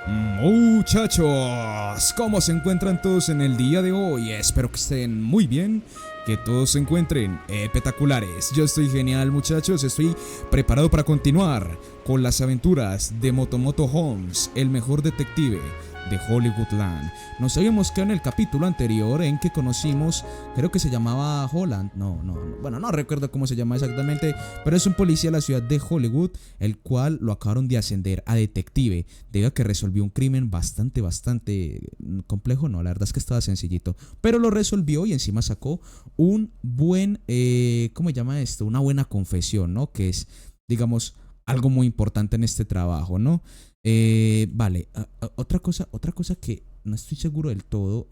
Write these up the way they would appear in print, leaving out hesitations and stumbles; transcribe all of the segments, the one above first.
Muchachos, ¿cómo se encuentran todos en el día de hoy? Espero que estén muy bien, que todos se encuentren espectaculares. Yo estoy genial, muchachos, estoy preparado para continuar con las aventuras de Motomoto Holmes, el mejor detective de Hollywoodland. Nos habíamos quedado en el capítulo anterior en que conocimos, creo que se llamaba Holland, bueno, no recuerdo cómo se llama exactamente, pero es un policía de la ciudad de Hollywood, el cual lo acabaron de ascender a detective, debido a que resolvió un crimen bastante complejo. No, la verdad es que estaba sencillito, pero lo resolvió y encima sacó un buen, ¿cómo se llama esto? Una buena confesión, ¿no? Que es, digamos, algo muy importante en este trabajo, ¿no? Vale, otra cosa que no estoy seguro del todo,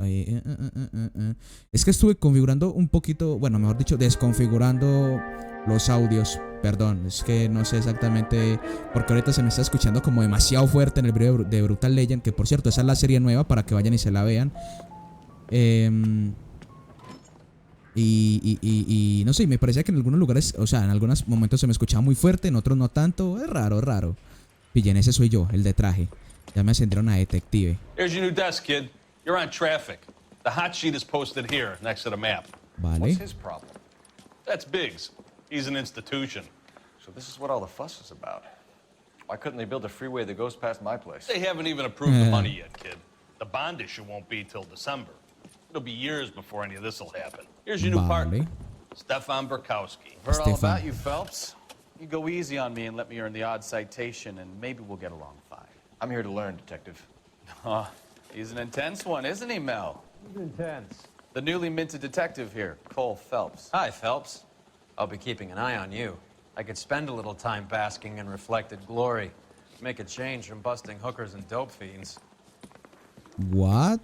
es que estuve configurando un poquito, bueno, mejor dicho, desconfigurando los audios. Perdón, es que no sé exactamente, porque ahorita se me está escuchando como demasiado fuerte en el video de Brutal Legend, que por cierto, esa es la serie nueva para que vayan y se la vean. Y no sé, me parecía que en algunos lugares, o sea, en algunos momentos se me escuchaba muy fuerte, en otros no tanto. Es raro. Pillen, ese soy yo, el de traje. Ya me ascendieron a detective. Here's your new desk, kid. You're on traffic. The hot sheet is posted here, next to the map. Vale. What's his problem? That's Biggs. He's an institution. So this is what all the fuss is about. Why couldn't they build a freeway that goes past my place? They haven't even approved the money yet, kid. The bond issue won't be till December. It'll be years before any of this will happen. Here's your new partner, Stefan Burkowski. Heard all about you, Phelps. You go easy on me and let me earn the odd citation, and maybe we'll get along fine. I'm here to learn, Detective. He's an intense one, isn't he, Mel? He's intense. The newly minted detective here, Cole Phelps. Hi, Phelps. I'll be keeping an eye on you. I could spend a little time basking in reflected glory. Make a change from busting hookers and dope fiends. What?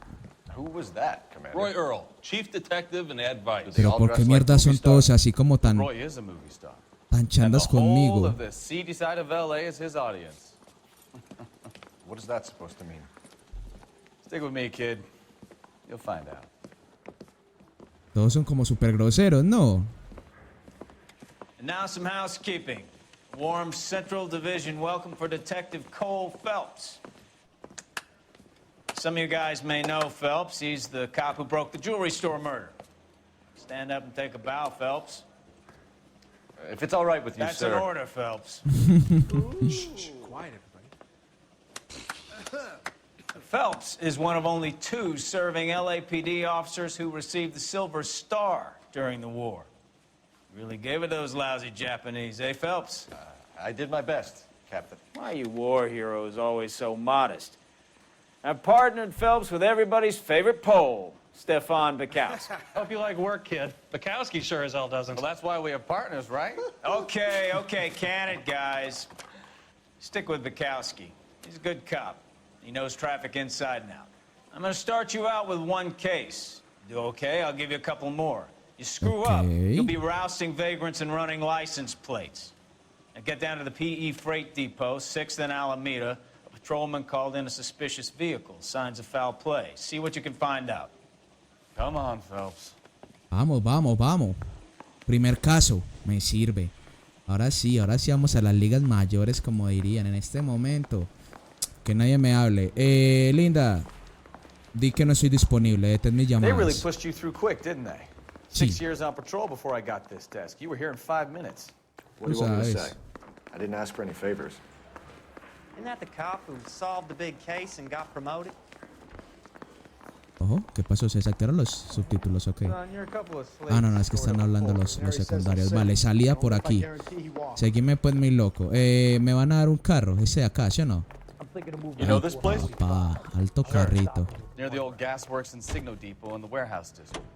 Who was that, Commander? Roy Earl, chief detective and advice. Pero ¿por qué mierda son todos así como tan Roy is a movie star. chandas And the whole conmigo? of the seedy side of LA is his audience. What is that supposed to mean? Stick with me, kid. You'll find out. Todos son como super groseros, ¿no? And now some housekeeping. Warm Central Division welcome for Detective Cole Phelps. Some of you guys may know Phelps. He's the cop who broke the jewelry store murder. Stand up and take a bow, Phelps. If it's all right with you, That's sir. an order, Phelps. Shh, quiet, everybody. Phelps is one of only 2 serving LAPD officers who received the Silver Star during the war. Really gave it those lousy Japanese, eh, Phelps? I did my best, Captain. Why you war heroes always so modest? I've partnered Phelps with everybody's favorite Pole, Stefan Burkowski. Hope you like work, kid. Bukowski sure as hell doesn't. Well, that's why we have partners, right? Okay, can it, guys? Stick with Bukowski. He's a good cop. He knows traffic inside and out. I'm gonna start you out with 1 case. Do okay, I'll give you a couple more. You screw up, you'll be rousting vagrants and running license plates. Now get down to the PE Freight Depot, 6th and Alameda. A patrolman called in a suspicious vehicle. Signs of foul play. See what you can find out. Come on, Phelps. Vamos. Primer caso, me sirve. Ahora sí vamos a las ligas mayores, como dirían en este momento. Que nadie me hable. Linda, di que no estoy disponible, detén mis They really llamadas. pushed you through quick, didn't they? 6 years on patrol before I got this desk. You were here in 5 minutes. What do you want me to sabes. say? I didn't ask for any favors. Isn't that the cop who solved the big case and got promoted? Ojo, ¿qué pasó? ¿Se desactivaron los subtítulos? Ok. Son, you're a couple of slaves Ah, no, es que están hablando los secundarios. Vale, salida por aquí. Seguime pues, mi loco. Me van a dar un carro, ese de acá, ¿sí o no? You know this place? Papá, alto carrito. Near the old gasworks and Signo Depot in the warehouse district.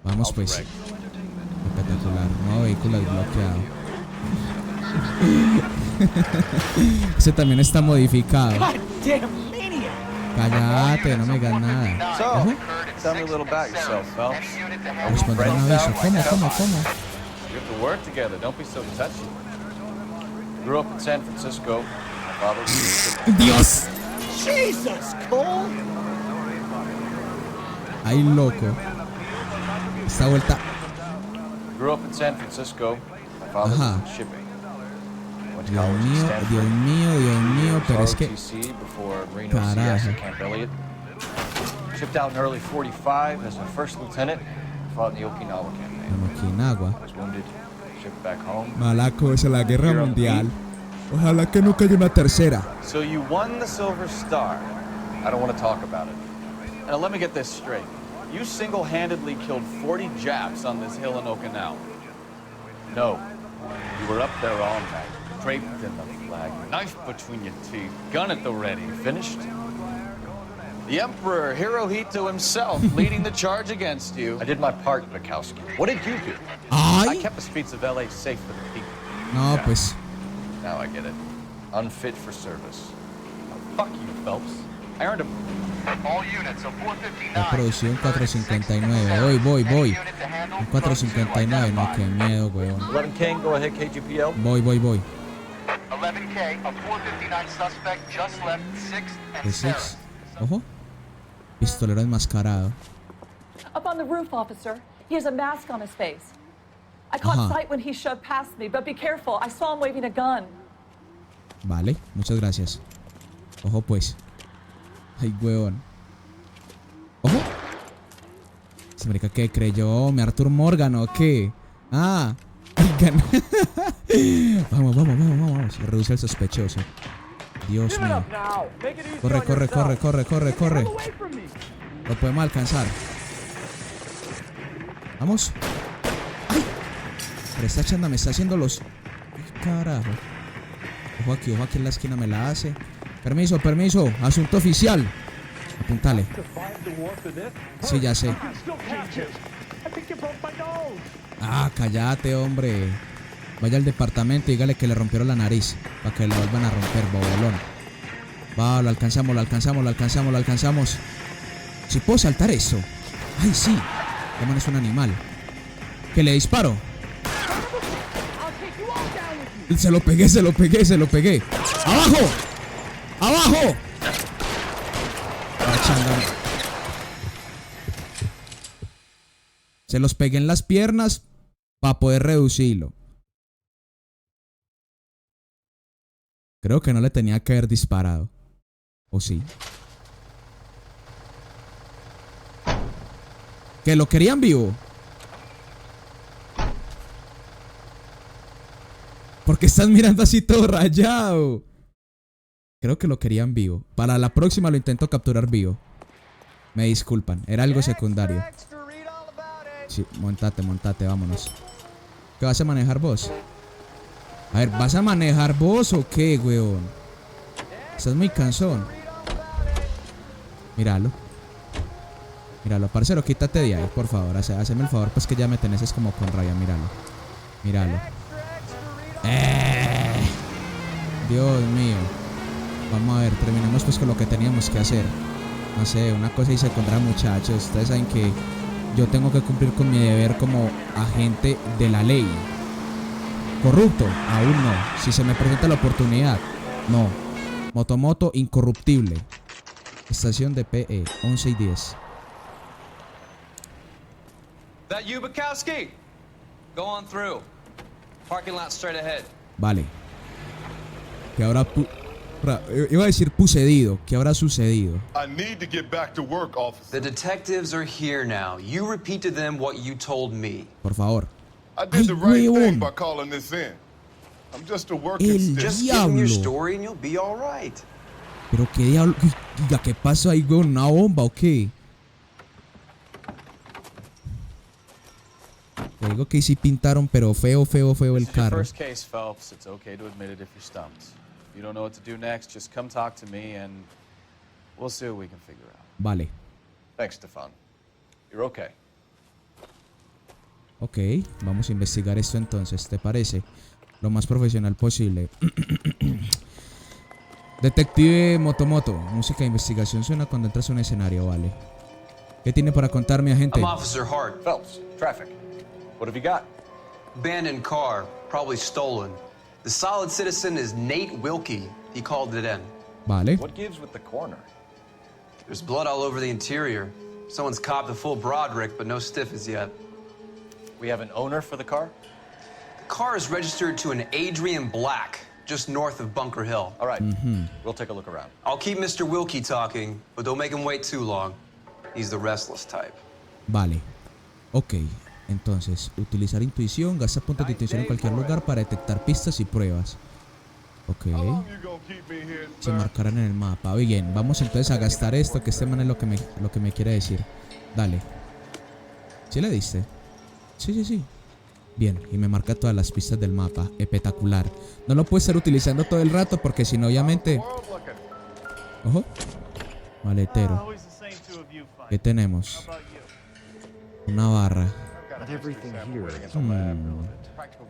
Vamos pues. Espectacular. Nuevo vehículo desbloqueado. Ese también está modificado. Cállate, no me digas nada. So, tell me a little about yourself, Phelps. Nos pondrán un aviso. ¿Cómo? We have to work together. Don't be so touchy. Grew up in San Francisco. My father was ¡Dios! Jesus, Cole! Ay, loco. Esta vuelta. Grew up in San Francisco. My father was in shipping. When went to Dios college at mío, Stanford. Dios mío, Dios mío, pero es que... ROTC before Reno Carajo. CS at Camp Elliott. Shipped out in early 45 as a first lieutenant. Fought in the Okinawa campaign. En Okinawa. Was wounded. Shipped back home. Mala cosa, la guerra mundial. Ojalá que nunca haya una tercera. So you won the Silver Star. I don't want to talk about it. Now let me get this straight. You single-handedly killed 40 Japs on this hill in Okinawa. No. You were up there all night, draped in the flag, knife between your teeth, gun at the ready. Finished? The Emperor Hirohito himself leading the charge against you. I did my part, Bukowski. What did you do? I Ay. kept the streets of LA safe for the people. No, pues. Now I get it. Unfit for service. Fuck you, Phelps. I earned a... La producción 459. Voy. Un 459, no, qué miedo, weón. 11 King, go ahead, KGPL. Voy. 11K, a 459 suspect just left 6th and The 7th. Six. Ojo. Pistolero enmascarado. Up on the roof, officer. He has a mask on his face. I caught Ajá. sight when he shoved past me, but be careful. I saw him waving a gun. Vale, muchas gracias. Ojo, pues. Ay, weón. Ojo. ¿Se marica qué creyó? ¿Me Arthur Morgan o qué? Ah. Oigan. Vamos. Reduce al sospechoso. Dios mío. Corre. Lo podemos alcanzar. Vamos. ¡Ay! Pero esta chanda me está haciendo los... ¡Ay, carajo! Ojo aquí en la esquina me la hace. Permiso. Asunto oficial. Apuntale. Sí, ya sé. Ah, cállate, hombre. Vaya al departamento y dígale que le rompieron la nariz. Para que le vuelvan a romper, bobolón. Va, lo alcanzamos. Si puedo saltar eso. Ay, sí. El man es un animal. Que le disparo. Se lo pegué. ¡Abajo! Ah, changa. Se los pegué en las piernas para poder reducirlo. Creo que no le tenía que haber disparado. ¿O sí? ¿Que lo querían vivo? ¿Por qué estás mirando así todo rayado? Creo que lo querían vivo. Para la próxima lo intento capturar vivo. Me disculpan, era algo secundario. Sí, montate, vámonos. ¿Qué vas a manejar vos? A ver, ¿vas a manejar vos o qué, weón? Estás muy cansón. Míralo, parcero, quítate de ahí, por favor. Haceme el favor, pues que ya me tenés es como con rabia, míralo. Dios mío. Vamos a ver, terminemos pues con lo que teníamos que hacer. No sé, una cosa hice contra muchachos. Ustedes saben que yo tengo que cumplir con mi deber como agente de la ley. Corrupto, aún no. Si se me presenta la oportunidad, no. Motomoto incorruptible. Estación de PE 11 y 10. That you, Bukowski? Go on through. Parking lot straight ahead. Vale. ¿Qué habrá iba a decir sucedido? ¿Qué habrá sucedido? I need to get back to work, officer. The detectives are here now. You repeat to them what you told me. Por favor. I did the right thing by calling this in. I'm just a working stick. Just give them your story and you'll be all right. Pero qué diablo, ¿qué pasó ahí, güey? ¿Una bomba o qué? Te digo que sí pintaron, pero feo el carro. First case, Phelps. It's okay to admit it if you're stumped. If you don't know what to do next, just come talk to me and we'll see what we can figure out. Vale. Thanks, Stefan. You're okay. Ok, vamos a investigar esto entonces, ¿te parece? Lo más profesional posible. Detective Motomoto. Música de investigación suena cuando entras a un escenario, vale. ¿Qué tiene para contarme, agente? I'm Officer Hart. Phelps, traffic. What have you got? Abandoned car, probably stolen. The solid citizen is Nate Wilkie. He called it in. Vale. What gives with the corner? There's blood all over the interior. Someone's copped a full Broderick, but no stiff as yet. We have an owner for the car? The car is registered to an Adrian Black. just north of Bunker Hill. All right, we'll take a look around. I'll keep Mr. Wilkie talking, but don't make him wait too long. He's the restless type. Vale. Ok. Entonces, utilizar intuición. Gasta puntos de intuición en cualquier lugar para detectar pistas y pruebas. Ok. Se marcarán en el mapa. Bien, vamos entonces a gastar esto, que este man es lo que me quiere decir. Dale. ¿Sí le diste? Sí. Bien, y me marca todas las pistas del mapa. Espectacular. No lo puedo estar utilizando todo el rato porque si no, obviamente... Ojo. Maletero. ¿Qué tenemos? Una barra.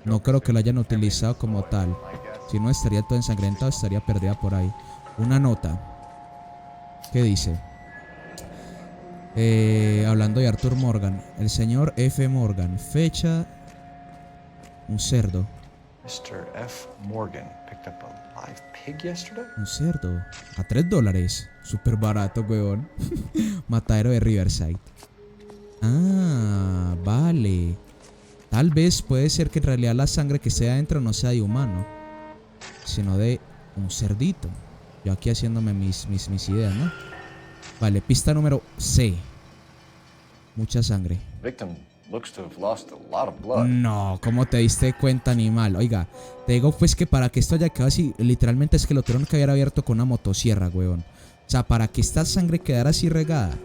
No creo que lo hayan utilizado como tal. Si no, estaría todo ensangrentado, estaría perdida por ahí. Una nota. ¿Qué dice? Hablando de Arthur Morgan. El señor F. Morgan. Fecha... Un cerdo. Mr. F. Morgan picked up a live pig yesterday. Un cerdo. A $3. Súper barato, weón. Matadero de Riverside. Ah, vale. Tal vez puede ser que en realidad la sangre que esté adentro no sea de humano, sino de un cerdito. Yo aquí haciéndome mis ideas, ¿no? Vale, pista número C. Mucha sangre. Victim looks to have lost a lot of blood. No, ¿cómo te diste cuenta, animal? Oiga, te digo pues que para que esto haya quedado así, literalmente es que lo tuvieron que haber abierto con una motosierra, weón. O sea, para que esta sangre quedara así regada.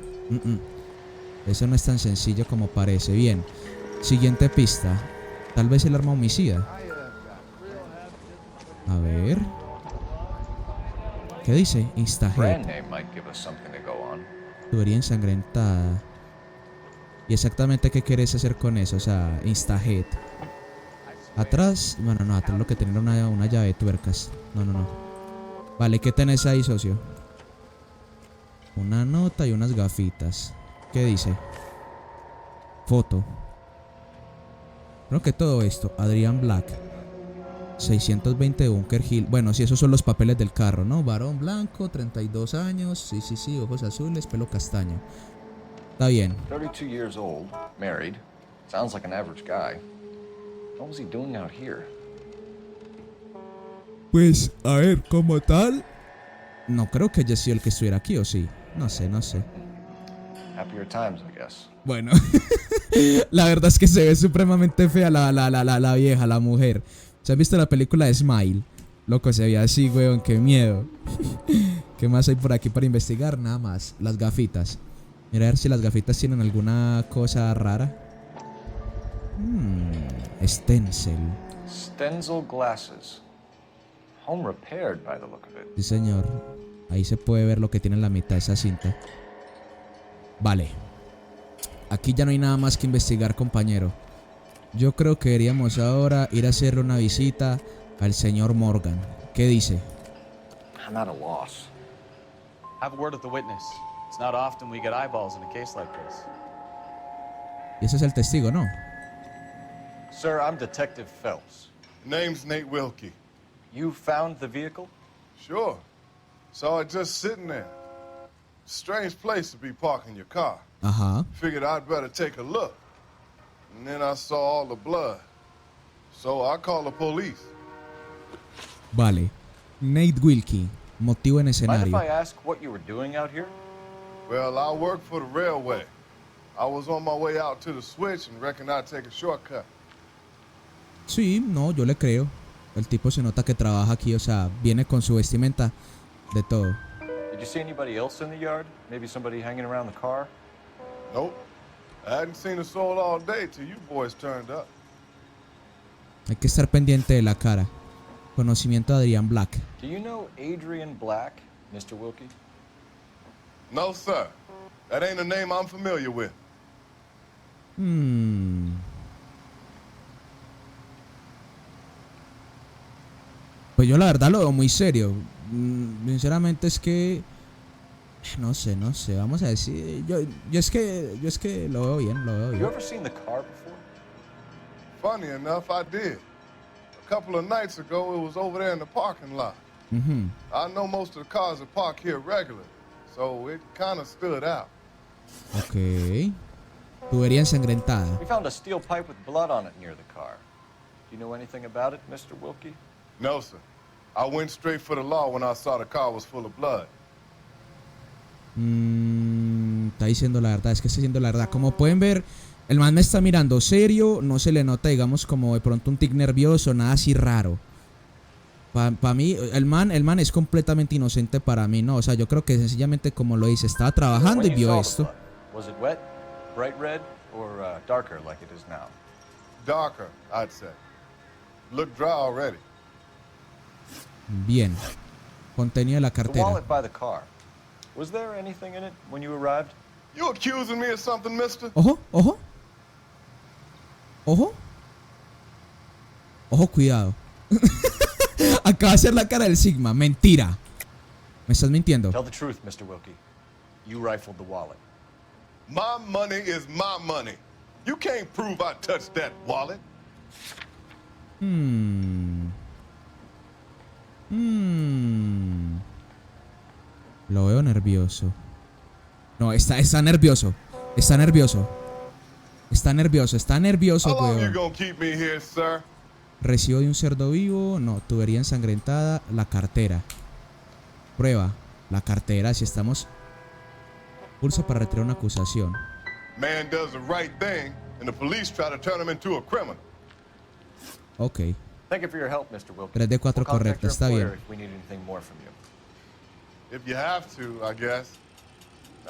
Eso no es tan sencillo como parece. Bien, siguiente pista. Tal vez el arma homicida. A ver. ¿Qué dice? Instahead. Tubería ensangrentada. ¿Y exactamente qué quieres hacer con eso? O sea, Instahead. Atrás, bueno, no, atrás lo que tenía era una llave de tuercas. No. Vale, ¿qué tenés ahí, socio? Una nota y unas gafitas. ¿Qué dice? Foto. Creo que todo esto. Adrian Black. 620 de Bunker Hill. Bueno, si esos son los papeles del carro, ¿no? Varón blanco, 32 años. Sí, ojos azules, pelo castaño. Está bien. 32 years old, married. Sounds like an average guy. What was he doing out here? Pues, a ver, como tal, no creo que haya sido el que estuviera aquí, ¿o sí? No sé. Happier times, I guess. Bueno, la verdad es que se ve supremamente fea la vieja, la mujer. ¿Se han visto la película de Smile? Loco, se veía así, weón, qué miedo. ¿Qué más hay por aquí para investigar? Nada más, las gafitas. Mira a ver si las gafitas tienen alguna cosa rara. Stencil. Stencil glasses. Home repaired by the look of it. Sí, señor. Ahí se puede ver lo que tiene en la mitad de esa cinta. Vale. Aquí ya no hay nada más que investigar, compañero. Yo creo que deberíamos ahora ir a hacerle una visita al señor Morgan. ¿Qué dice? I'm at a loss. Have a word with the witness. It's not often we get eyeballs in a case like this. Y ese es el testigo, ¿no? Sir, I'm Detective Phelps. Name's Nate Wilkie. You found the vehicle? Sure. Saw it just sitting there. Strange place to be parking your car. Figured I'd better take a look. And then I saw all the blood. So I called the police. Vale. Nate Wilkie. Motivo en escenario. Mind if I ask what you were doing out here? Well, I work for the railway. I was on my way out to the switch and reckoned I'd take a shortcut. Sí, no, yo le creo. El tipo se nota que trabaja aquí, o sea, viene con su vestimenta de todo. Did you see anybody else in the yard? Maybe somebody hanging around the car? Nope. I hadn't seen a soul all day till you boys turned up. Hay que estar pendiente de la cara. Conocimiento de Adrian Black. Do you know Adrian Black, Mr. Wilkie? No, sir. That ain't a name I'm familiar with. Pues yo la verdad lo veo muy serio. Sinceramente es que no sé, vamos a decir, yo es que lo veo bien, You ever seen the car before? Funny enough, I did. A couple of nights ago, it was over there in the parking lot. I know most of the cars are parked here regularly, so it kind of stood out. Ok. Tubería ensangrentada. We found a steel pipe with blood on it near the car. Do you know anything about it, Mr. Wilkie? No, sir. I went straight for the law when I saw the car was full of blood. Está diciendo la verdad, es que está diciendo la verdad. Como pueden ver, el man me está mirando serio, no se le nota, digamos, como de pronto un tic nervioso, nada así raro. Para mí, el man es completamente inocente para mí, ¿no? O sea, yo creo que sencillamente, como lo dice, estaba trabajando y vio esto. Was it wet, bright red, or darker like it is now? Darker, I'd say. Looked dry already. Bien. Contenido de la The cartera. wallet by the car. Was there anything in it when you arrived? You accusing me of something, mister? Ojo, ojo. Ojo. Ojo, cuidado. Acaba de hacer la cara del Sigma. Mentira. Me estás mintiendo. Tell the truth, Mr. Wilkie. You rifled the wallet. My money is my money. You can't prove I touched that wallet. Lo veo nervioso. No, está nervioso. Está nervioso. Está nervioso, está nervioso, How long you weón. gonna keep me here, sir? Recibo de un cerdo vivo. No, tubería ensangrentada. La cartera. Prueba. La cartera, si estamos... Pulso para retirar una acusación. Man does the right thing, and the police try to turn him into a criminal. Ok. Thank you for your help, Mr. Wilkie. 3 de 4 We'll contact correcta, your está employer bien. if we need anything more from you. If you have to, I guess.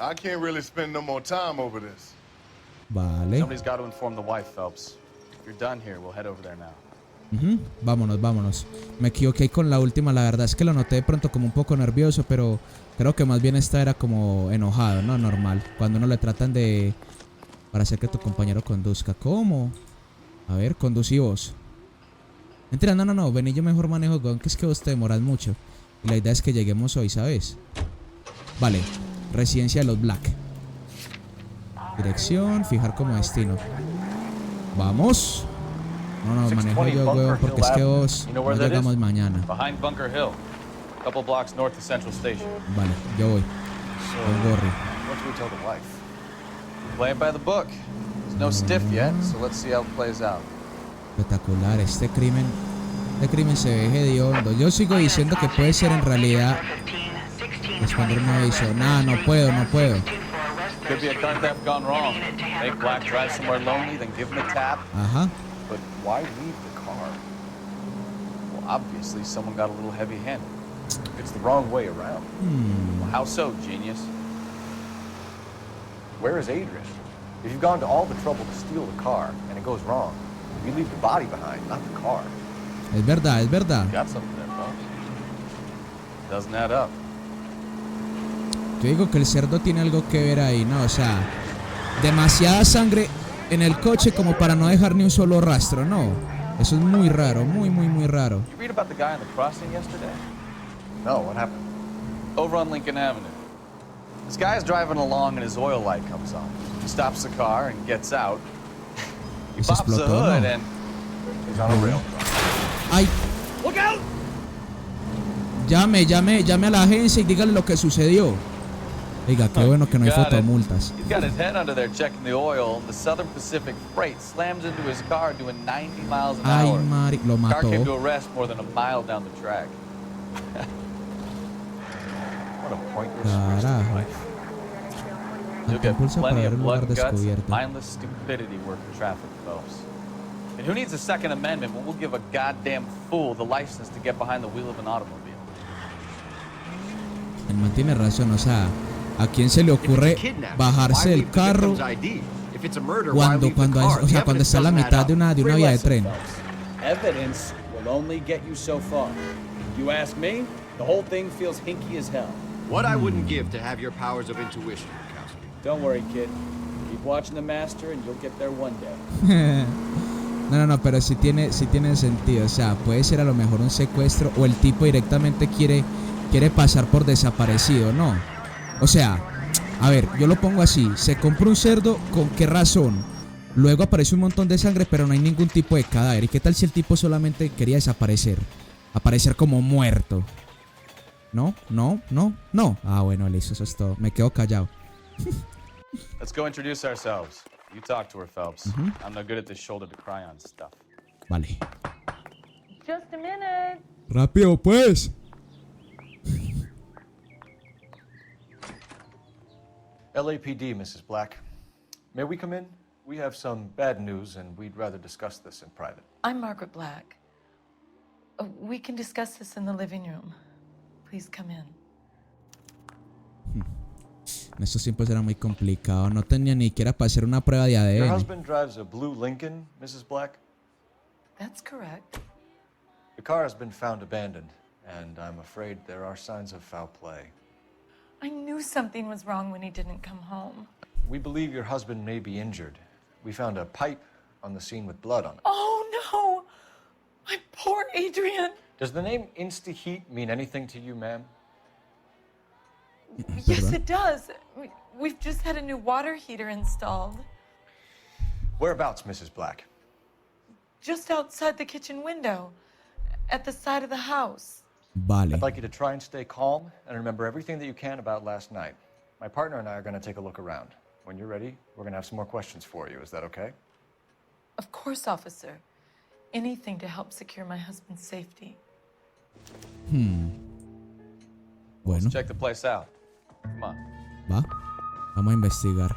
I can't really spend no more time over this. Vale. Somebody's got to inform the wife, Phelps. If you're done here, we'll head over there now. Vámonos, vámonos. Me equivoqué con la última, la verdad es que lo noté de pronto como un poco nervioso, pero creo que más bien esta era como enojado, ¿no? Normal. Cuando uno le tratan de... Para hacer que tu compañero conduzca. ¿Cómo? A ver, conducí vos. Mentira, no, vení, yo mejor manejo, que es que vos te demoras mucho. Y la idea es que lleguemos hoy, ¿sabes? Vale, residencia de los Black. Dirección, fijar como destino. Vamos. No, manejo yo, weón, porque es que vos no llegamos mañana. Behind Bunker Hill, a couple blocks north of Central Station. Vale, yo voy. Con Gorri. What do we tell the wife? Play it by the book. There's no stiff yet, so let's see how it plays out. Espectacular, este crimen se ve hediondo. Yo sigo diciendo que puede ser en realidad. Responder un aviso. Nah, no puedo. Could be a car theft gone wrong. Make Black drive somewhere lonely, then give him a tap. Ajá. But why leave the car? Well, obviously someone got a little heavy-handed. It's the wrong way around. Well, how so, genius? Where is Adrian? If you've gone to all the trouble to steal the car and it goes wrong, you leave the body behind, not the car. Es verdad. Got something there, folks. Doesn't add up. Yo digo que el cerdo tiene algo que ver ahí, ¿no? O sea, demasiada sangre en el coche como para no dejar ni un solo rastro, ¿no? Eso es muy raro, muy raro. You read about the guy on the crossing yesterday? No, what happened? Over on Lincoln Avenue. This guy's driving along and his oil light comes on. He stops the car and gets out. He pops the hood and he's on a rail. ¡Ay! Look out! Llame a la agencia y dígale lo que sucedió. Diga, qué bueno que no hay fotomultas. He's got his head under there checking the oil, and the Southern Pacific Freight slams into his car doing 90 miles an Ay, hour. Mari, lo Car came to mató. a rest more than a mile down the track. What a pointless Carajo. life. You'll Ante get impulso para plenty ver of un lugar blood, guts, descubierto. mindless stupidity working traffic, Phelps. And who needs a Second Amendment when we'll give a goddamn fool the license to get behind the wheel of an automobile? El man tiene razón, o sea, ¿a quién se le ocurre bajarse del carro cuando está a la mitad de una vía de tren? Evidence will only get you so far. You ask me, the whole thing feels hinky as hell. What I wouldn't give to have your powers of intuition, Kowski. Don't worry, kid. Keep watching the master and you'll get there one day. No, pero sí tiene sentido, o sea, puede ser a lo mejor un secuestro o el tipo directamente quiere pasar por desaparecido, ¿no? O sea, a ver, yo lo pongo así, se compra un cerdo, ¿con qué razón? Luego aparece un montón de sangre, pero no hay ningún tipo de cadáver. ¿Y qué tal si el tipo solamente quería desaparecer? Aparecer como muerto. ¿No? Ah, bueno, listo, eso es todo. Me quedo callado. Let's go introduce ourselves. You talk to her, Phelps. I'm no good at this shoulder to cry on stuff. Vale. Just a minute. Rápido, pues. LAPD, Mrs. Black. May we come in? We have some bad news, and we'd rather discuss this in private. I'm Margaret Black. We can discuss this in the living room. Please come in. En estos tiempos era muy complicado. No tenía ni siquiera para hacer una prueba de Your ADN. husband drives a blue Lincoln, Mrs. Black? That's correct. The car has been found abandoned, and I'm afraid there are signs of foul play. I knew something was wrong when he didn't come home. We believe your husband may be injured. We found a pipe on the scene with blood on it. Oh, no! My poor Adrian! Does the name Insta-Heat mean anything to you, ma'am? Yes, it does. We've just had a new water heater installed. Whereabouts, Mrs. Black? Just outside the kitchen window, at the side of the house. Vale. I'd like you to try and stay calm and remember everything that you can about last night. My partner and I are going to take a look around. When you're ready, we're going to have some more questions for you. Is that okay? Of course, officer. Anything to help secure my husband's safety. Bueno. Let's check the place out. Come on. Va. Vamos a investigar.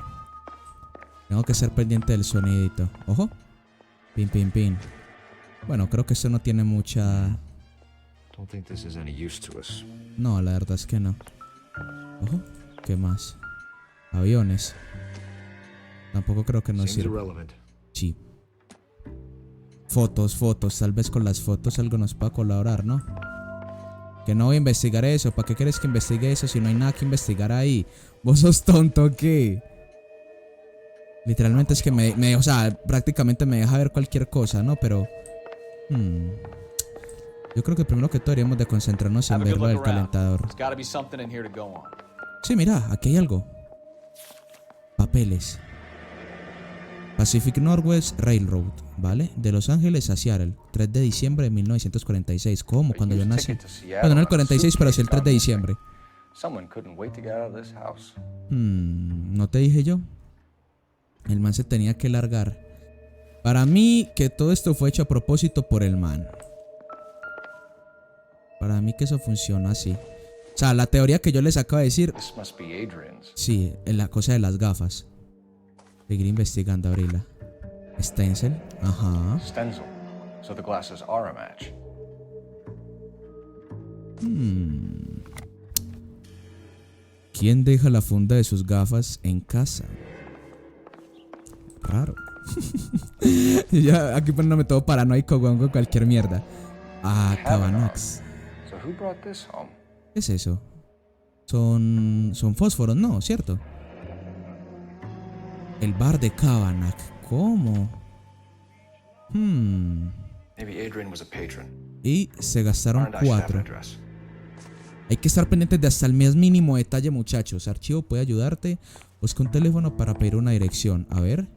Tengo que ser pendiente del sonidito. Ojo. Pin, pin, pin. Bueno, creo que esto no tiene mucha... Don't think this is any use to us. No, la verdad es que no. Ojo. ¿Qué más? Aviones. Tampoco creo que nos Seems sirva. irrelevant. Sí. Fotos, fotos. Tal vez con las fotos algo nos pueda colaborar, ¿no? Que no voy a investigar eso. ¿Para qué quieres que investigue eso si no hay nada que investigar ahí? ¿Vos sos tonto o qué? Literalmente es que o sea, prácticamente me deja ver cualquier cosa, ¿no? Pero... yo creo que primero que todo deberíamos de concentrarnos en ver lo del calentador. Sí, mira, aquí hay algo. Papeles. Pacific Northwest Railroad, ¿vale? De Los Ángeles a Seattle, 3 de diciembre de 1946. ¿Cómo? Cuando yo nací. Bueno, no el 46, pero sí el 3 de diciembre. ¿No te dije yo? El man se tenía que largar. Para mí que todo esto fue hecho a propósito por el man. Para mí que eso funciona así. O sea, la teoría que yo les acabo de decir. Sí, en la cosa de las gafas. Seguir investigando, abrirla. Stencil. Ajá. Stencil. So the glasses are a match. ¿Quién deja la funda de sus gafas en casa? Raro. Ya aquí poniéndome todo paranoico con cualquier mierda. Ah, Cabanax. So who brought this home? ¿Qué es eso? Son fósforos, ¿no? ¿Cierto? El bar de Cabanac. ¿Cómo? Maybe Adrian was a patron. Y se gastaron 4. Hay que estar pendientes de hasta el más mínimo detalle, muchachos. Archivo puede ayudarte. Busca un teléfono para pedir una dirección. A ver.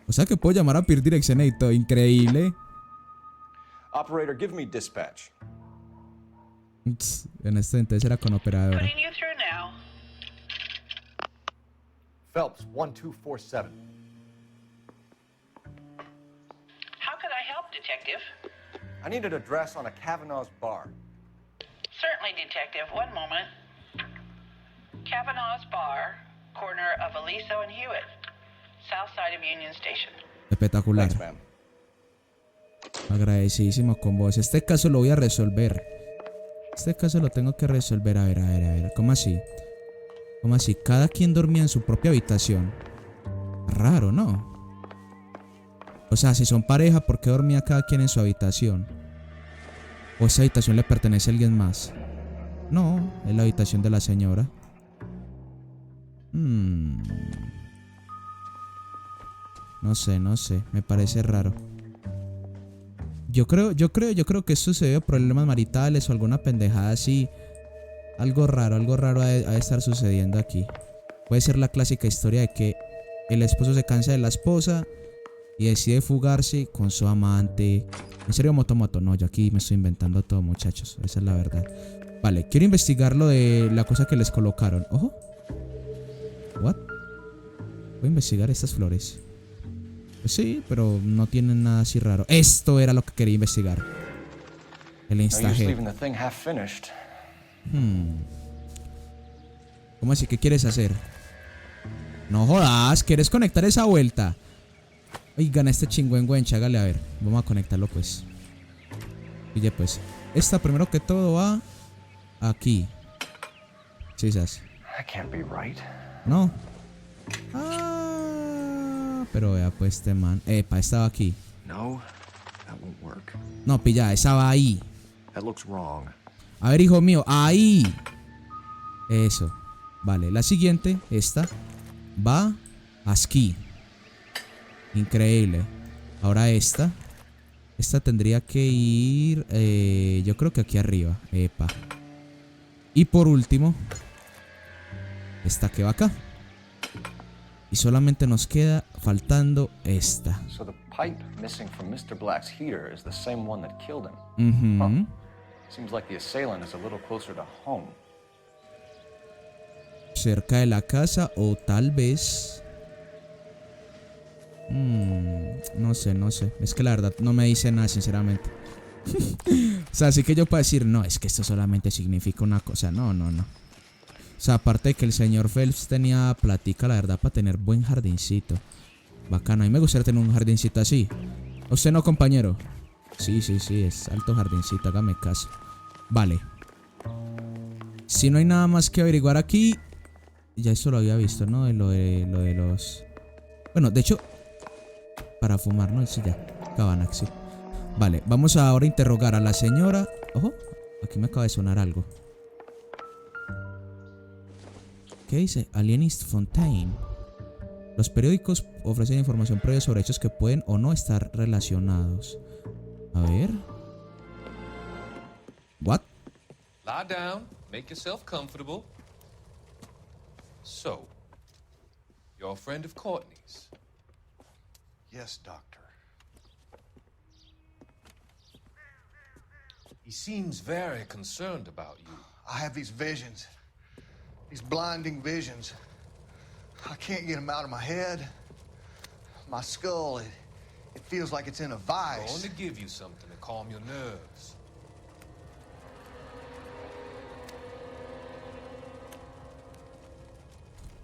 O sea que puedo llamar a pedir dirección y todo. Increíble. Operator, give me dispatch. En este entonces era con operadora. Phelps, 1247. How can I help, Detective? I need an address on a Kavanaugh's bar. Certainly, Detective. One moment. Kavanaugh's Bar, corner of Aliso and Hewitt, south side of Union Station. Espectacular. Thanks, Agradecidísimo con vos. Este caso lo voy a resolver. Este caso lo tengo que resolver. A ver. ¿Cómo así? ¿Cómo así? Cada quien dormía en su propia habitación. Raro, ¿no? O sea, si son pareja, ¿por qué dormía cada quien en su habitación? ¿O esa habitación le pertenece a alguien más? No, es la habitación de la señora. No sé. Me parece raro. Yo creo que esto se debe a problemas maritales o alguna pendejada así. Algo raro ha de estar sucediendo aquí. Puede ser la clásica historia de que el esposo se cansa de la esposa y decide fugarse con su amante. ¿En serio, Motomoto? No, yo aquí me estoy inventando todo, muchachos. Esa es la verdad. Vale, quiero investigar lo de la cosa que les colocaron. Ojo. What? Voy a investigar estas flores. Pues sí, pero no tienen nada así raro. Esto era lo que quería investigar. El No use instahead. leaving the thing half finished. ¿Cómo así? ¿Qué quieres hacer? No jodas, ¿quieres conectar esa vuelta? Oigan, este chingüengüencha, hágale a ver. Vamos a conectarlo pues. Oye pues, esta primero que todo va aquí. Sí, ¿sabes? That can't be right. No. Pero vea pues este man. Epa, estaba aquí. No, that won't work. No, pilla, esa va ahí. That looks wrong. A ver, hijo mío, ahí. Eso. Vale, la siguiente, esta, va aquí. Increíble. Ahora esta. Esta tendría que ir, yo creo que aquí arriba. Epa. Y por último, esta que va acá. Y solamente nos queda faltando esta. So the pipe missing from Mr. Black's heater is the same one that killed him. Ujú. Seems like the assailant is a little closer to home. Cerca de la casa o tal vez... no sé. Es que la verdad no me dice nada, sinceramente. O sea, así que yo puedo decir, no, es que esto solamente significa una cosa. No. O sea, aparte de que el señor Phelps tenía platica, la verdad, para tener buen jardincito. Bacano, a mí me gustaría tener un jardincito así. ¿A usted no, compañero? Sí, es alto jardincito, hágame caso. Vale. Si no hay nada más que averiguar aquí... Ya esto lo había visto, ¿no? Lo de los... Bueno, de hecho... Para fumar, ¿no? Eso ya. Cabanac, sí. Vale, vamos ahora a interrogar a la señora... Ojo, aquí me acaba de sonar algo. ¿Qué dice? Alienist Fontaine. Los periódicos ofrecen información previa sobre hechos que pueden o no estar relacionados. A ver... What? Lie down, make yourself comfortable. So, you're a friend of Courtney's? Yes, Doctor. He seems very concerned about you. I have these visions. These blinding visions. I can't get them out of my head. My skull, it feels like it's in a I'm vice. going to give you something to calm your nerves.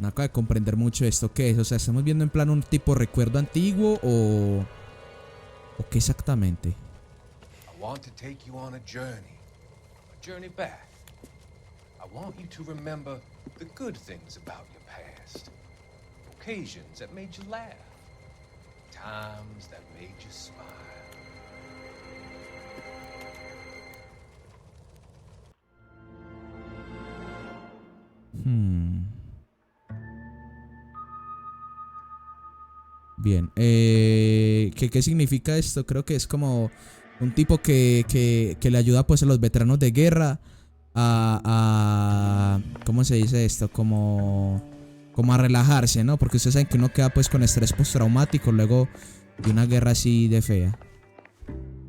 No acabo de comprender mucho esto. ¿Qué es? O sea, ¿estamos viendo en plan un tipo recuerdo antiguo o qué exactamente? I want to take you on a journey back. I want you to remember the good things about your past. Occasions that made you laugh. Times that made you smile. Bien, ¿qué significa esto? Creo que es como un tipo que le ayuda pues a los veteranos de guerra a ¿cómo se dice esto? Como a relajarse, ¿no? Porque ustedes saben que uno queda pues con estrés postraumático luego de una guerra así de fea.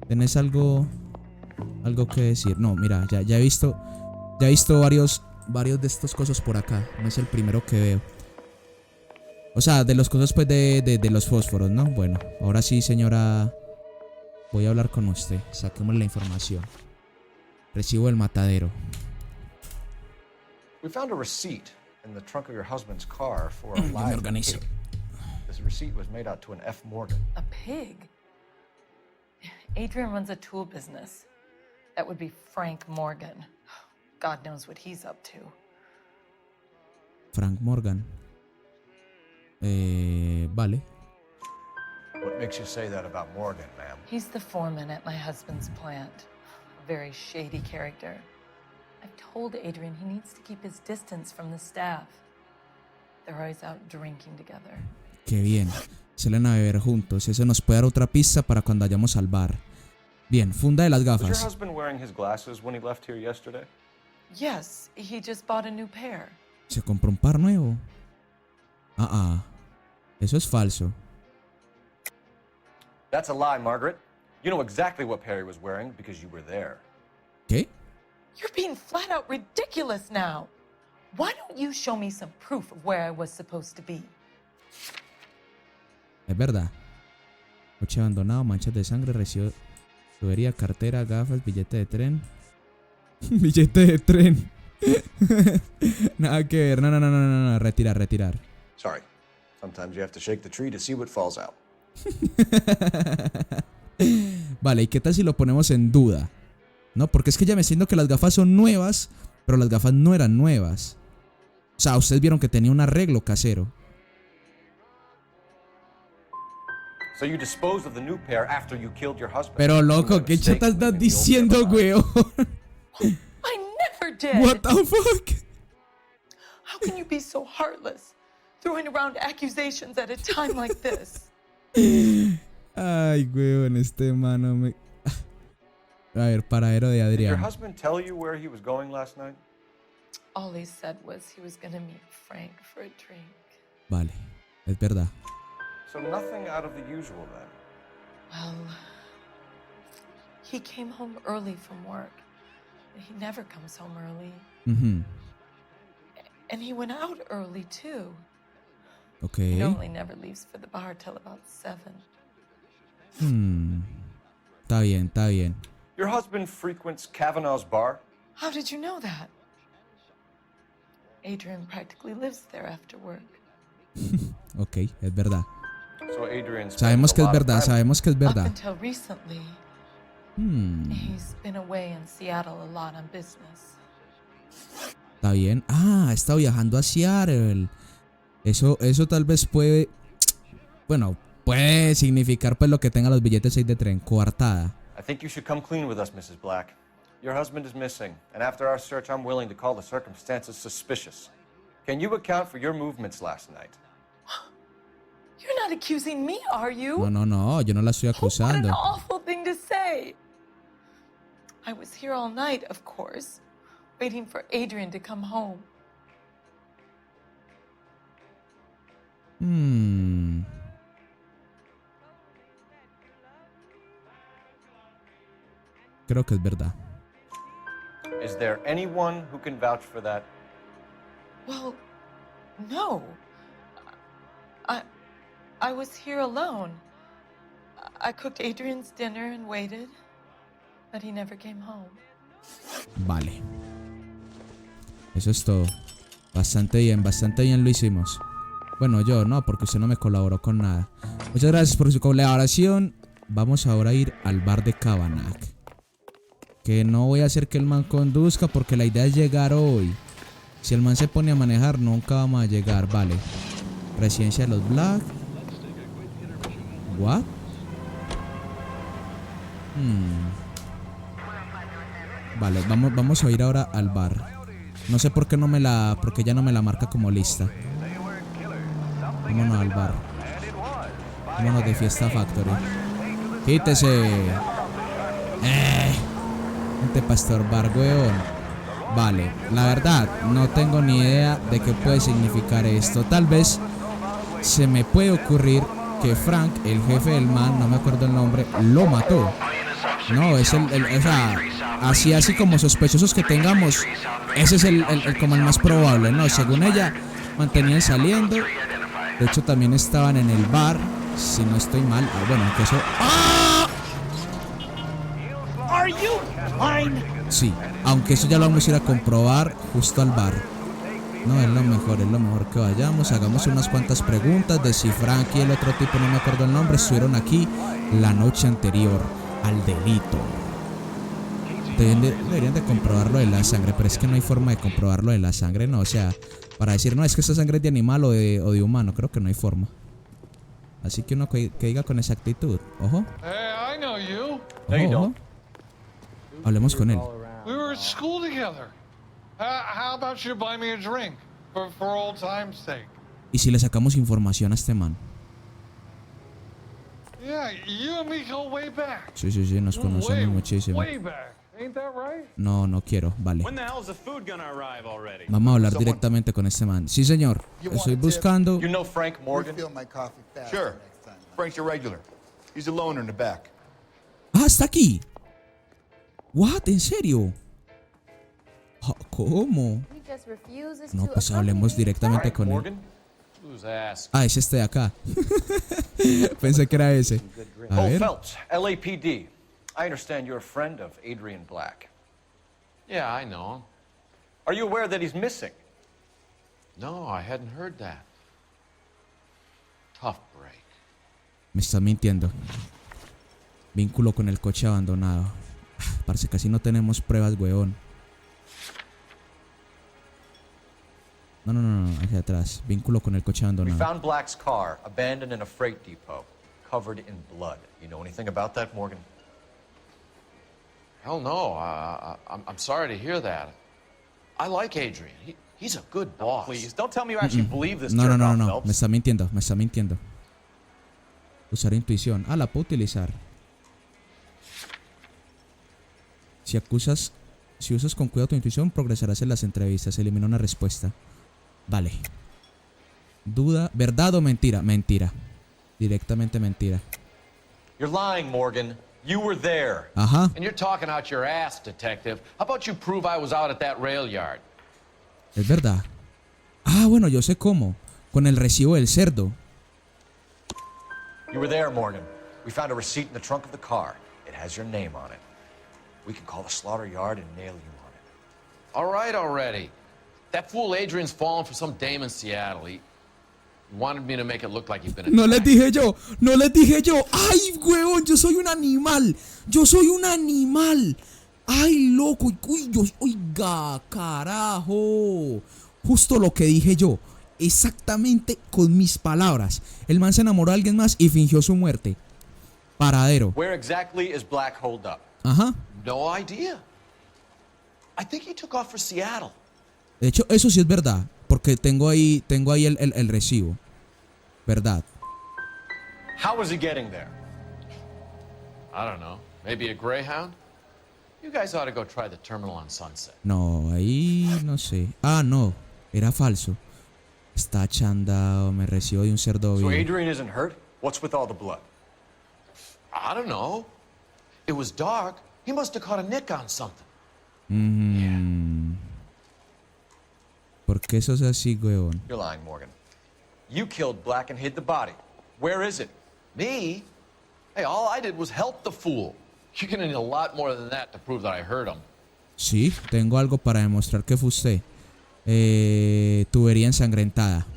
¿Tenés algo que decir? No, mira, ya he visto varios de estos cosas por acá. No es el primero que veo. O sea, de los cosas pues de los fósforos, ¿no? Bueno, ahora sí, señora. Voy a hablar con usted. Saquemos la información. Recibo del matadero. We found a receipt in the trunk of your husband's car for a Me live organizo. pig. This receipt was made out to an F. Morgan. A pig? Adrian runs a tool business. That would be Frank Morgan. God knows what he's up to. Frank Morgan. Vale. What makes you say that about Morgan, ma'am? He's the foreman at my husband's plant. A very shady character. I've told Adrian he needs to keep his distance from the staff. They're always out drinking together. Qué bien. Salen a beber juntos. Eso nos puede dar otra pista para cuando vayamos al bar. Bien, funda de las Was your gafas. husband wearing his glasses when he left here yesterday? Yes, he just bought a new pair. ¿Se compró un par nuevo? Eso es falso. That's a lie, Margaret. You know exactly what Perry was wearing because you were there. ¿Qué? You're being flat out ridiculous now. Why don't you show me some proof of where I was supposed to be? Es verdad. Coche abandonado, manchas de sangre, recibo Tubería, cartera, gafas, billete de tren. Billete de tren. Nada que ver. No. Retirar. Sorry. Sometimes you have to shake the tree to see what falls out. Vale, ¿y qué tal si lo ponemos en duda? No, porque es que ya me siento que las gafas son nuevas, pero las gafas no eran nuevas. O sea, ustedes vieron que tenía un arreglo casero. So you disposed of the new pair after you killed your husband. Pero loco, ¿qué chata estás diciendo, weón? I never did. What the fuck? How can you be so heartless, throwing around accusations at a time like this? Ay, weón, este mano me... A ver, paradero de Did your Adrián. husband tell you where he was going last night? All he said was he was gonna meet Frank for a drink. Vale, es verdad. So nothing out of the usual then. Well, he came home early from work. He never comes home early. And he went out early too. Okay. He normally never leaves for the bar till about 7. Está bien. Your husband frequents Kavanaugh's bar? How did you know that? Adrian practically lives there after work. Ok, es verdad. So Adrian Sabemos que es verdad, Up until recently, he's been away in Seattle a lot on business. Está bien. Ah, está viajando a Seattle. Eso tal vez puede... Bueno, puede significar pues lo que tenga los billetes 6 de tren, coartada. I think you should come clean with us, Mrs. Black. Your husband is missing, and after our search, I'm willing to call the circumstances suspicious. Can you account for your movements last night? You're not accusing me, are you? No, yo no la estoy What acusando. an awful thing to say. I was here all night, of course, waiting for Adrian to come home. Creo que es verdad. Is there anyone who can vouch for that? Well, no. I was here alone. I cooked Adrian's dinner and waited, but he never came home. Vale. Eso es todo. Bastante bien lo hicimos. Bueno, yo no, porque usted no me colaboró con nada. Muchas gracias por su colaboración. Vamos ahora a ir al bar de Kavanagh. Que no voy a hacer que el man conduzca porque la idea es llegar hoy. Si el man se pone a manejar, nunca vamos a llegar. Vale. Residencia de los Black. What? Vale, vamos a ir ahora al bar. No sé por qué porque ya no me la marca como lista. Vámonos al bar. Vámonos de Fiesta Factory. Quítese. Gente pastor bar, weón. Vale, la verdad, no tengo ni idea de qué puede significar esto. Tal vez se me puede ocurrir que Frank, el jefe del man, no me acuerdo el nombre, lo mató. No, es o sea, así como sospechosos que tengamos, ese es como el más probable, ¿no? Según ella, mantenían saliendo. De hecho, también estaban en el bar, si no estoy mal. Bueno, que eso... ¡Ah! Sí, aunque eso ya lo vamos a ir a comprobar justo al bar. No, es lo mejor que vayamos. Hagamos unas cuantas preguntas de si Frank y el otro tipo, no me acuerdo el nombre, estuvieron aquí la noche anterior al delito. Deberían de comprobar lo de la sangre, pero es que no hay forma de comprobar lo de la sangre, no. O sea, para decir, no, es que esta sangre es de animal o de humano, creo que no hay forma. Así que uno que diga con exactitud. Ojo. Hey, I know you. Ojo. Hablemos con él. We were at school together. How about you buy me a drink for old time's sake? ¿Y si le sacamos información a este man? Yeah, you and me go way back. Sí, nos conocemos muchísimo. Way back. Ain't that right? No quiero, vale. When the hell's the food gonna arrive already? Vamos a hablar directamente con este man. Sí, señor. Estoy buscando... You know Frank Morgan? Sure. Frank's your regular. He's a loner in the back. Ah, está aquí. What? ¿En serio? ¿Cómo? No, pues hablemos directamente con él. Ah, es este de acá. Pensé que era ese. A ver. Phelps, LAPD. I understand you're a friend of Adrian Black. Yeah, I know him. Are you aware that he's missing? No, I hadn't heard that. Tough break. Me estás mintiendo. Vínculo con el coche abandonado. Parce, casi no tenemos pruebas, weón. No, hacia atrás. Vínculo con el coche We abandonado. found Black's car abandoned in a freight depot, covered in blood. You know anything about that, Morgan? Hell no. I'm sorry to hear that. I like Adrian. He's a good boss. Please, don't tell me you actually believe this No, jerk-off, me Phelps. está mintiendo. Usar intuición. Ah, la puedo utilizar. Si usas con cuidado tu intuición, progresarás en las entrevistas. Elimina una respuesta. Vale. Duda, ¿verdad o mentira? Mentira. Directamente mentira. You're lying, Morgan. You were there. Ajá. And you're talking out your ass, detective. How about you prove I was out at that rail yard? Es verdad. Ah, bueno, yo sé cómo. Con el recibo del cerdo. You were there, Morgan. We found a receipt in the trunk of the car. It has your name on it. We can call the slaughter yard and nail you on it. All right already. That fool Adrian's fallen for some dame in Seattle. He wanted me to make it look like he'd been attacked. No les dije yo. Ay, huevón, yo soy un animal. Ay, loco. Uy, oiga, carajo. Justo lo que dije yo. Exactamente con mis palabras. El man se enamoró de alguien más y fingió su muerte. Paradero. Where exactly is Black holed up? Ajá. No idea. I think he took off for Seattle. De hecho, eso sí es verdad. Porque tengo ahí el recibo. Verdad. How was he getting there? I don't know. Maybe a Greyhound? You guys ought to go try the terminal on Sunset. No, ahí no sé. Ah, no. Era falso. Está chandado. Me recibo de un cerdo So vivo. Adrian isn't hurt? What's with all the blood? I don't know. It was dark. He must have caught a nick on something. ¿Por qué sos así, weón? You're lying, Morgan. You killed Black and hid the body. Where is it? Me? Hey, all I did was help the fool. You're gonna need a lot more than that to prove that I hurt him. Sí, tengo algo para demostrar que fue usted. Tubería ensangrentada.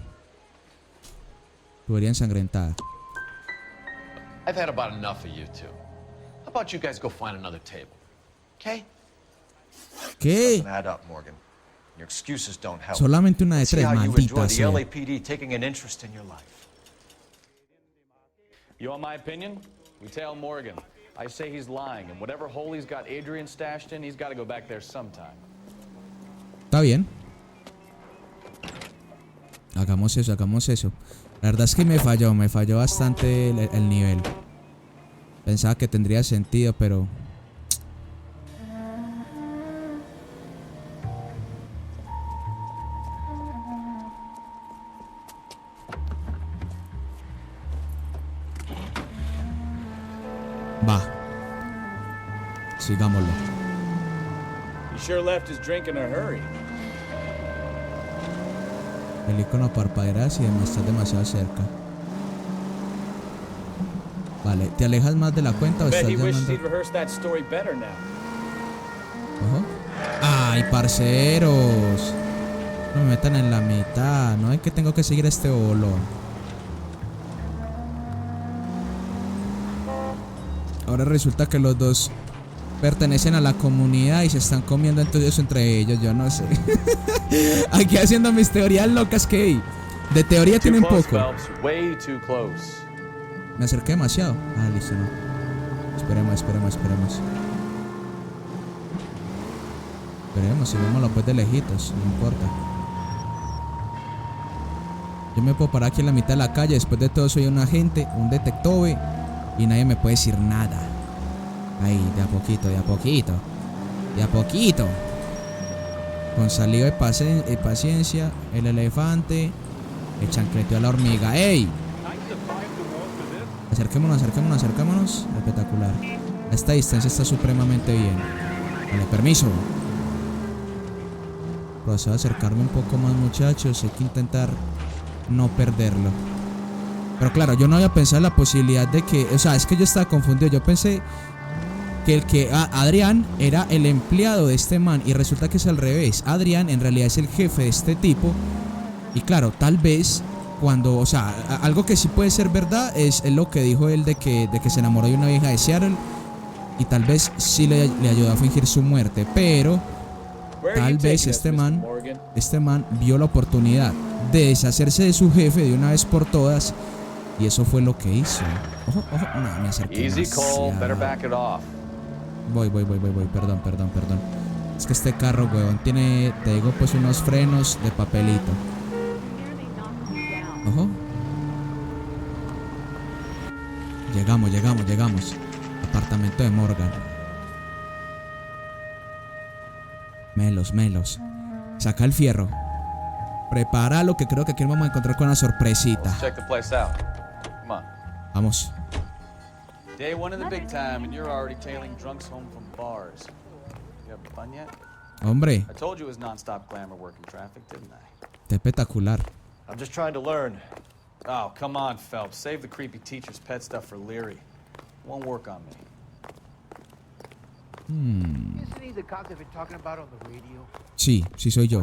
I've had about enough of you two. How about you guys go find another table? Okay? ¿Qué? Doesn't add up, Morgan. Your excuses don't help. Solamente una de See tres, how you enjoy maldita the sea. LAPD taking an interest in your life. You want my opinion? We tail Morgan. I say he's lying, and whatever hole he's got Adrian stashed in, he's got to go back there sometime. Está bien. Hagamos eso. La verdad es que me falló bastante el nivel. Pensaba que tendría sentido, pero... Va. Sigámoslo. He sure left his drink in a hurry. El icono parpadea si estás demasiado cerca. Vale, ¿te alejas más de la cuenta o Bet estás he wishes llamando? he'd rehearsed that story better now. Ojo. ¡Ay, parceros! No me metan en la mitad. No es que tengo que seguir a este bolón. Ahora resulta que los dos pertenecen a la comunidad y se están comiendo entonces entre ellos. Yo no sé. Aquí haciendo mis teorías locas que hay. De teoría tienen poco. Way too close. Me acerqué demasiado. Ah, listo, no. Esperemos. Sigámoslo pues de lejitos. No importa. Yo me puedo parar aquí en la mitad de la calle. Después de todo soy un agente, un detective. Y nadie me puede decir nada. Ahí, de a poquito. Con saliva y paciencia. El elefante. El chancleteo a la hormiga. ¡Ey! Acerquémonos. Espectacular. A esta distancia está supremamente bien. Vale, permiso. Procedo a acercarme un poco más, muchachos. Hay que intentar no perderlo. Pero claro, yo no había pensado en la posibilidad de que... O sea, es que yo estaba confundido. Yo pensé que Adrián era el empleado de este man y resulta que es al revés. Adrián en realidad es el jefe de este tipo. Y claro, tal vez cuando, o sea, algo que sí puede ser verdad es lo que dijo él de que se enamoró de una vieja de Seattle y tal vez sí le ayudó a fingir su muerte, pero tal vez este man vio la oportunidad de deshacerse de su jefe de una vez por todas y eso fue lo que hizo. Ojo, no, me acerqué. Easy, Cole. Better back it off. Voy, perdón. Es que este carro, huevón, tiene, te digo, pues unos frenos de papelito. Ojo. Llegamos. Apartamento de Morgan. Melos. Saca el fierro. Prepáralo, que creo que aquí nos vamos a encontrar con una sorpresita. Let's check the place out. Come on. Vamos. Day one of the big time, and you're already tailing drunks home from bars. You having fun yet? Hombre. I told you it was non-stop glamour working traffic, didn't I? Está espectacular. I'm just trying to learn. Oh, come on, Phelps. Save the creepy teacher's pet stuff for Leary. Won't work on me. Isn't he the cop they've been talking about on the radio? Sí, soy yo.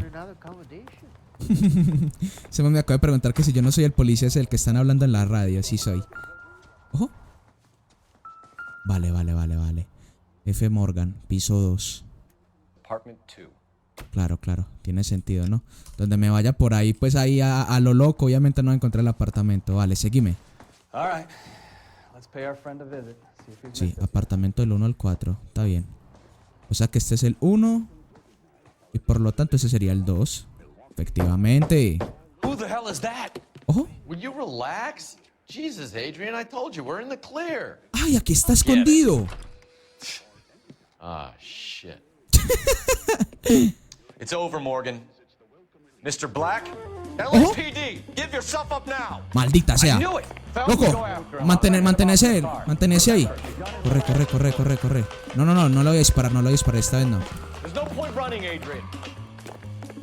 Se me acaba de preguntar que si yo no soy el policía, es el que están hablando en la radio. Sí soy. Ojo. Vale. F. Morgan, piso 2. Apartment 2. Claro, tiene sentido, ¿no? Donde me vaya por ahí, pues ahí a lo loco, obviamente no encontré el apartamento. Vale, seguime. Sí, apartamento del 1 al 4, está bien. O sea que este es el 1 y por lo tanto ese sería el 2. Efectivamente. Who the hell is that? Ojo. Will you relax? Jesus, Adrian, I told you, we're in the clear. Ay, aquí está escondido. Ah, shit. It's over, Morgan. Mr. Black, LSPD, give yourself up now. Maldita sea. Loco, manténese ahí. Corre. No le voy a disparar, esta vez no. There's no point running, Adrian.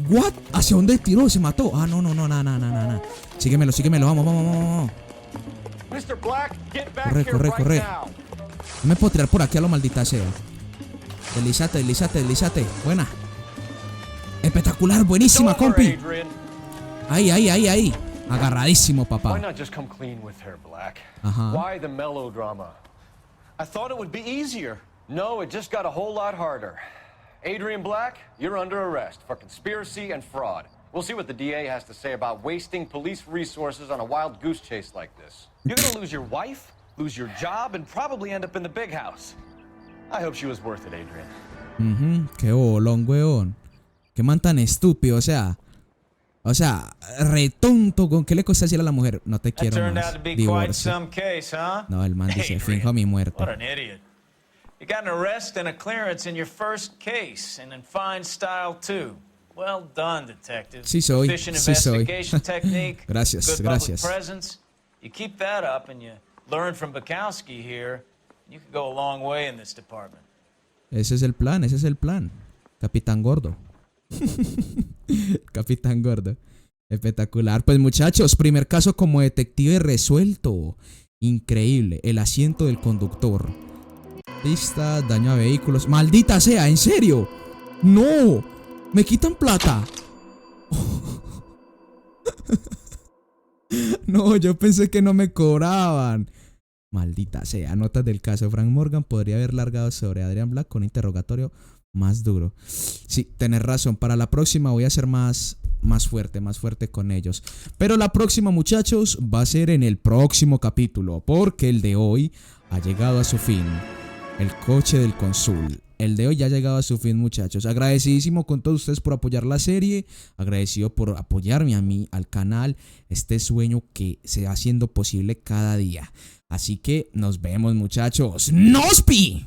What? ¿Hacia dónde tiró? Se mató. Ah, no, nada. Síguemelo, vamos. Mr. Black, get back here Corre. right now. No me puedo tirar por aquí a lo maldita sea. Deslízate. Buena. Espectacular, buenísima, compi. Ahí. Agarradísimo, papá. Why not just come clean with her, Black? Ajá. Why the melodrama? I thought it would be easier. No, it just got a whole lot harder. Adrian Black, you're under arrest for conspiracy and fraud. We'll see what the DA has to say about wasting police resources on a wild goose chase like this. You're gonna lose your wife, lose your job, and probably end up in the big house. I hope she was worth it, Adrian. Qué bolón, weón. Qué man tan estúpido, o sea, retonto. ¿Con qué le cuesta decir a la mujer? No te quiero más. Divorcio. No, el man dice, finjo mi muerte. What an idiot. You got an arrest and a clearance in your first case, and in fine style, too. Well done, detective. Sí soy. Efficient investigation technique. Gracias. Good public presence. You keep that up and you learn from Bukowski here, you can go a long way in this department. Ese es el plan. Capitán Gordo. Capitán Gordo. Espectacular. Pues muchachos, primer caso como detective resuelto. Increíble. El asiento del conductor. Esta, daño a vehículos. Maldita sea, ¿en serio? No. Me quitan plata. No, yo pensé que no me cobraban. Maldita sea. Notas del caso. Frank Morgan podría haber largado sobre Adrian Black con interrogatorio más duro. Sí, tenés razón. Para la próxima voy a ser más fuerte con ellos. Pero la próxima, muchachos, va a ser en el próximo capítulo, porque el de hoy ha llegado a su fin. El coche del cónsul. El de hoy ya ha llegado a su fin, muchachos. Agradecidísimo con todos ustedes por apoyar la serie. Agradecido por apoyarme a mí, al canal. Este sueño que se va haciendo posible cada día. Así que nos vemos, muchachos. ¡Nospi!